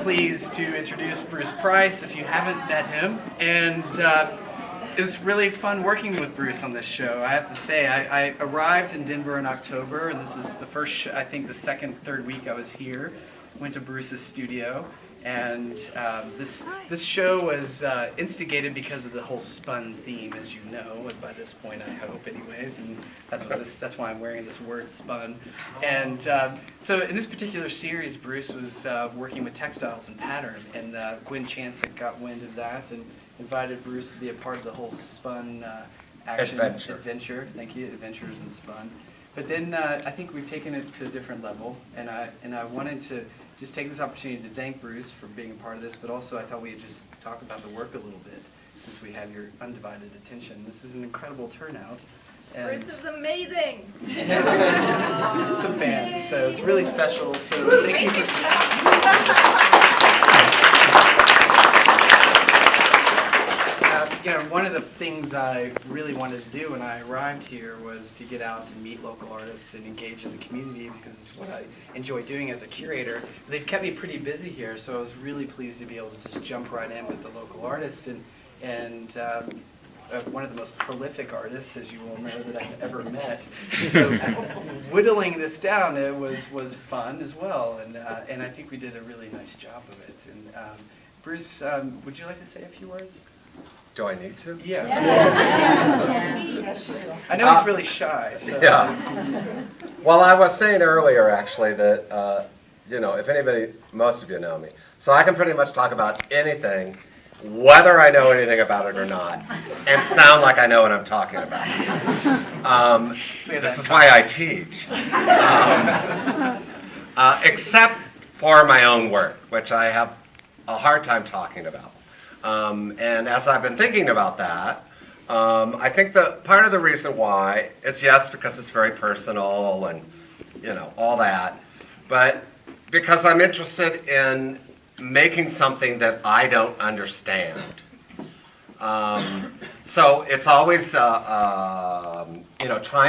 pleased to introduce Bruce Price, if you haven't met him. And it was really fun working with Bruce on this show. I have to say, I arrived in Denver in October, and this is the first, I think the second, third week I was here. Went to Bruce's studio, and this show was instigated because of the whole Spun theme, as you know, by this point I hope anyways, and that's why I'm wearing this word Spun. And so in this particular series, Bruce was working with textiles and pattern, and Gwen Chance had got wind of that and invited Bruce to be a part of the whole Spun action adventure. Thank you, Adventures in Spun. But then I think we've taken it to a different level, and I wanted to just take this opportunity to thank Bruce for being a part of this, but also I thought we'd just talk about the work a little bit, since we have your undivided attention. This is an incredible turnout. And Bruce is amazing! some fans, so it's really special. So thank you for... One of the things I really wanted to do when I arrived here was to get out and meet local artists and engage in the community, because it's what I enjoy doing as a curator. They've kept me pretty busy here, so I was really pleased to be able to just jump right in with the local artists and one of the most prolific artists, as you all know, that I've ever met. So whittling this down, it was fun as well, and I think we did a really nice job of it. And Bruce, would you like to say a few words? Do I need to? Yeah. I know he's really shy. So yeah. Well, I was saying earlier, actually, that, if anybody, most of you know me, so I can pretty much talk about anything, whether I know anything about it or not, and sound like I know what I'm talking about. This is why I teach. Except for my own work, which I have a hard time talking about. And as I've been thinking about that, I think that part of the reason why is, yes, because it's very personal and, all that, but because I'm interested in making something that I don't understand. So it's always, trying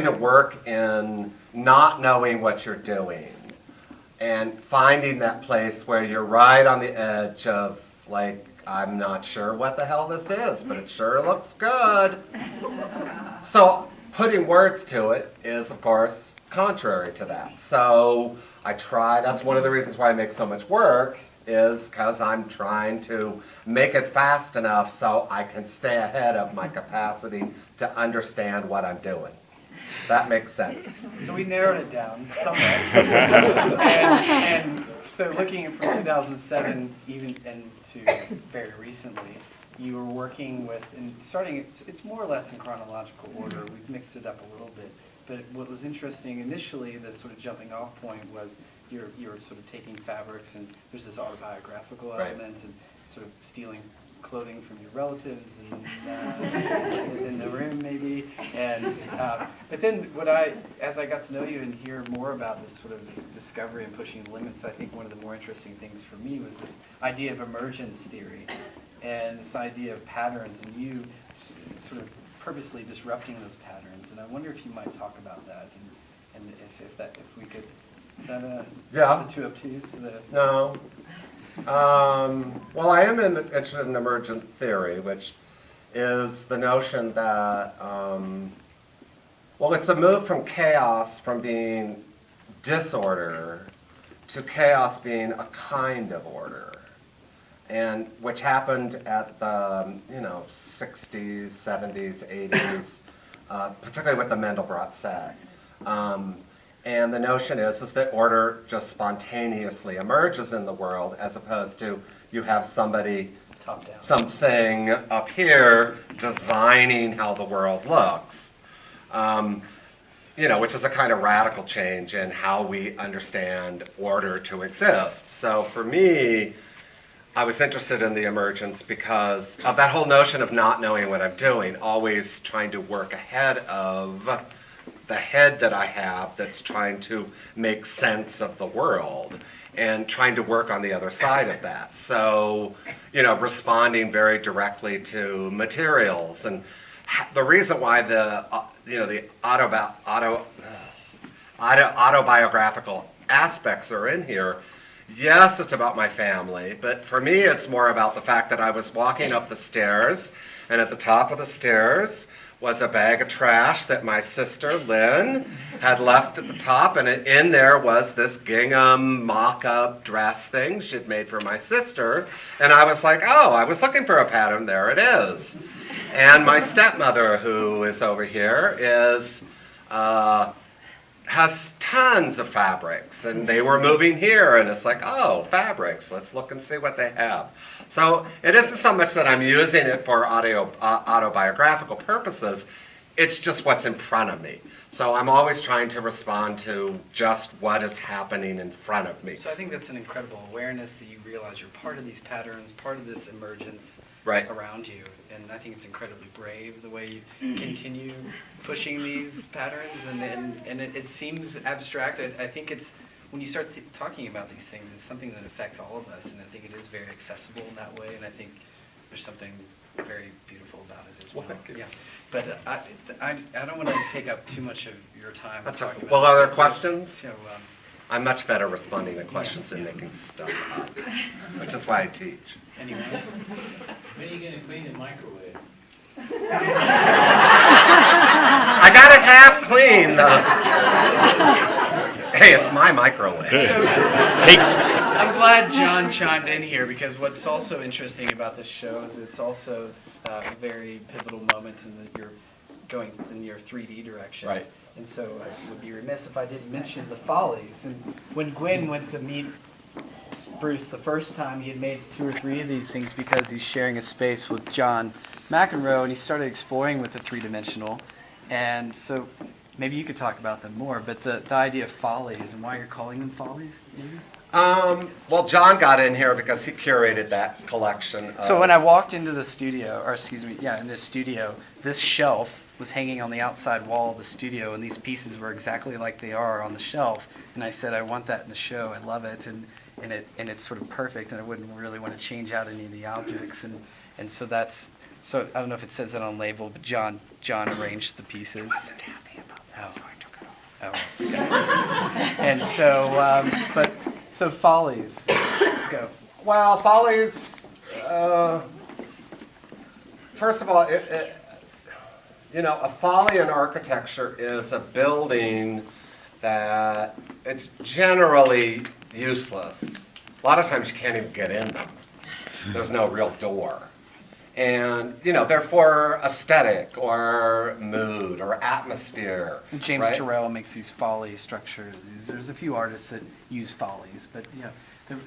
to work in not knowing what you're doing and finding that place where you're right on the edge of, like, I'm not sure what the hell this is, but it sure looks good. So putting words to it is, of course, contrary to that. So I try, that's one of the reasons why I make so much work, is because I'm trying to make it fast enough so I can stay ahead of my capacity to understand what I'm doing. That makes sense. So we narrowed it down somewhat. and so looking from 2007 even into very recently, you were working with, and starting, it's more or less in chronological order. We've mixed it up a little bit. But what was interesting initially, the sort of jumping off point, was you're sort of taking fabrics, and there's this autobiographial element, and sort of stealing clothing from your relatives and in the room maybe, and but then as I got to know you and hear more about this sort of discovery and pushing limits, I think one of the more interesting things for me was this idea of emergence theory and this idea of patterns, and you sort of purposely disrupting those patterns. And I wonder if you might talk about that, and if we could, is that too obtuse? No. Well, I am interested in emergent theory, which is the notion that, it's a move from chaos, from being disorder, to chaos being a kind of order, and which happened at the 60s, 70s, 80s, particularly with the Mandelbrot set. And the notion is that order just spontaneously emerges in the world, as opposed to you have somebody, top down, something up here designing how the world looks. Which is a kind of radical change in how we understand order to exist. So for me, I was interested in the emergence because of that whole notion of not knowing what I'm doing, always trying to work ahead of the head that I have that's trying to make sense of the world and trying to work on the other side of that. So, responding very directly to materials. And the reason why the autobiographical aspects are in here Yes, it's about my family, but for me it's more about the fact that I was walking up the stairs, and at the top of the stairs was a bag of trash that my sister Lynn had left at the top, and in there was this gingham mock-up dress thing she'd made for my sister, and I was like, oh, I was looking for a pattern, there it is. And my stepmother, who is over here, has tons of fabrics, and they were moving here, and it's like, oh, fabrics, let's look and see what they have. So it isn't so much that I'm using it for autobiographical purposes, it's just what's in front of me. So I'm always trying to respond to just what is happening in front of me. So I think that's an incredible awareness that you realize you're part of these patterns, part of this emergence Right. around you. And I think it's incredibly brave the way you continue pushing these patterns. And it seems abstract. I think it's, when you start talking about these things, it's something that affects all of us. And I think it is very accessible in that way. And I think there's something very beautiful about it as well. Well, thank you. Yeah. But I don't want to take up too much of your time. That's talking okay. about Well, are there this. questions? So, I'm much better responding to questions than making stuff up, which is why I teach. anyway. When are you gonna clean the microwave? I got it half clean, though. Hey, it's my microwave. I'm glad John chimed in here because what's also interesting about this show is it's also a very pivotal moment in that you're going in your 3D direction. Right. And so I would be remiss if I didn't mention the Follies. And when Gwen went to meet Bruce the first time, he had made 2 or 3 of these things because he's sharing a space with John McEnroe, and he started exploring with the 3-dimensional. And so maybe you could talk about them more, but the idea of Follies and why you're calling them Follies, maybe? Well, John got in here because he curated that collection. So when I walked into the studio, or excuse me, yeah, in this studio, this shelf was hanging on the outside wall of the studio, and these pieces were exactly like they are on the shelf. And I said, I want that in the show. I love it, and it's sort of perfect, and I wouldn't really want to change out any of the objects. And so that's, so I don't know if it says that on label, but John arranged the pieces. I wasn't happy about that, so I took it off. Oh, okay. And so, so Follies, go. Well, Follies, first of all, a folly in architecture is a building that it's generally useless. A lot of times you can't even get in them. There's no real door. And, therefore aesthetic or mood or atmosphere. And James right? Turrell makes these folly structures. There's a few artists that use follies, but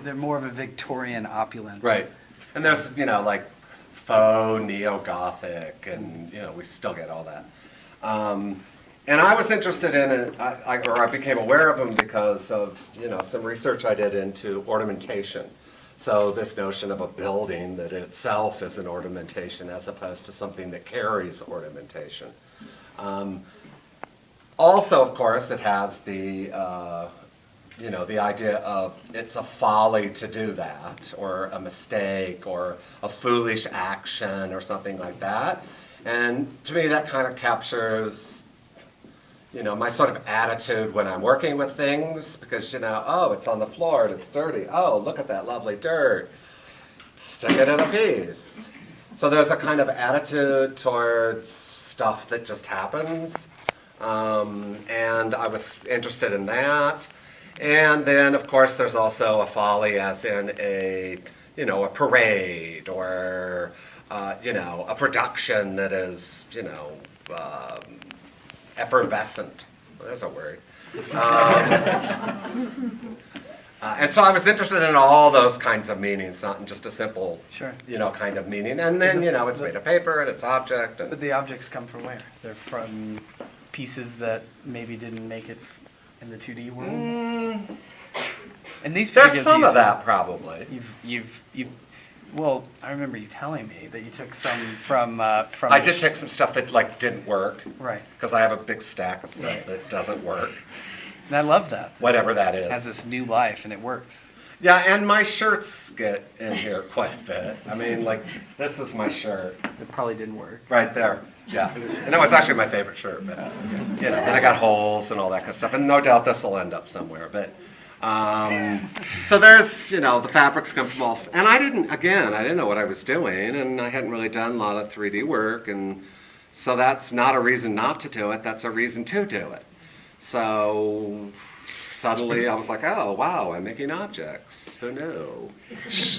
they're more of a Victorian opulence. Right. And there's, like faux neo-Gothic, and, we still get all that. And I was interested in it, I became aware of them because of, some research I did into ornamentation. So this notion of a building that itself is an ornamentation as opposed to something that carries ornamentation. Also, of course, it has the idea of it's a folly to do that, or a mistake, or a foolish action, or something like that. And to me, that kind of captures my sort of attitude when I'm working with things, because, oh, it's on the floor and it's dirty. Oh, look at that lovely dirt. Stick it in a piece. So there's a kind of attitude towards stuff that just happens. And I was interested in that. And then, of course, there's also a folly as in a parade or, a production that is, effervescent. Well, there's a word. And so I was interested in all those kinds of meanings, not in just a simple, Sure. Kind of meaning. And then, it's made of paper and it's object. But the objects come from where? They're from pieces that maybe didn't make it in the 2D world? And these There's particular some of pieces, that, probably. You've well, I remember you telling me that you took some from I did take some stuff that didn't work. Right. Because I have a big stack of stuff that doesn't work. And I love that. Whatever that is. It has this new life and it works. Yeah, and my shirts get in here quite a bit. I mean, this is my shirt. It probably didn't work. Right there. Yeah. And it was actually my favorite shirt, but then I got holes and all that kind of stuff. And no doubt this will end up somewhere. But So there's, the fabrics come from all, and I didn't know what I was doing, and I hadn't really done a lot of 3D work, and so that's not a reason not to do it, that's a reason to do it. So suddenly I was like, oh, wow, I'm making objects. Who knew?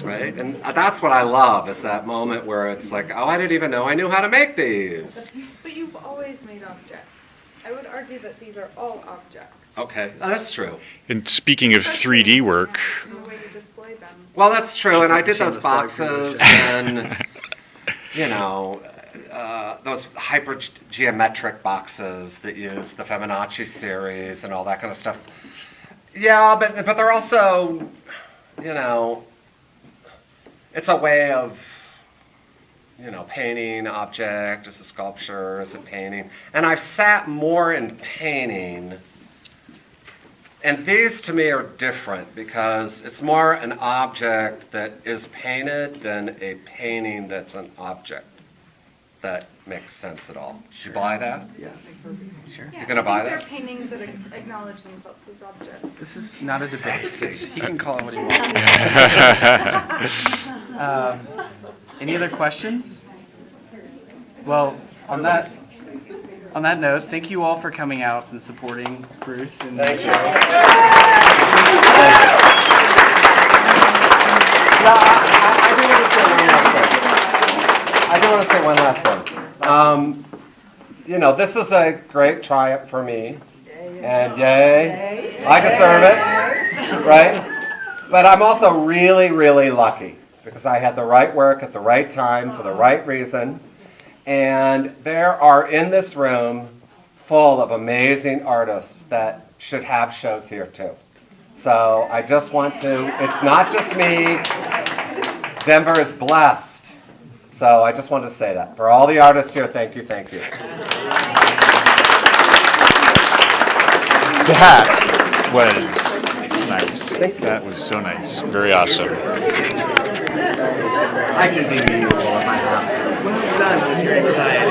Right? And that's what I love, is that moment where it's like, oh, I didn't even know I knew how to make these. But you've always made objects. I would argue that these are all objects. Okay, that's true. And speaking of 3D work, The way you display them. Well, that's true, and I did those boxes, and, those hyper-geometric boxes that use the Fibonacci series and all that kind of stuff. Yeah, but they're also, it's a way of, painting object as a sculpture, as a painting. And I've sat more in painting, and these to me are different because it's more an object that is painted than a painting that's an object. That makes sense at all. You buy that? Yeah. Sure. Yeah, You're gonna buy They're that? paintings that acknowledge themselves as objects. This is not a debate. Sexy. He can call it what he wants. Any other questions? Well, on that note, thank you all for coming out and supporting Bruce and the show. I do want to say one last thing. This is a great triumph for me, and yay, I deserve it, right? But I'm also really, really lucky because I had the right work at the right time for the right reason, and there are in this room full of amazing artists that should have shows here too. So I just want to, it's not just me, Denver is blessed. So I just wanted to say that. For all the artists here, thank you, thank you. that was nice. That was so nice. Very awesome. I can be meaningful if I have to. Well done with your anxiety.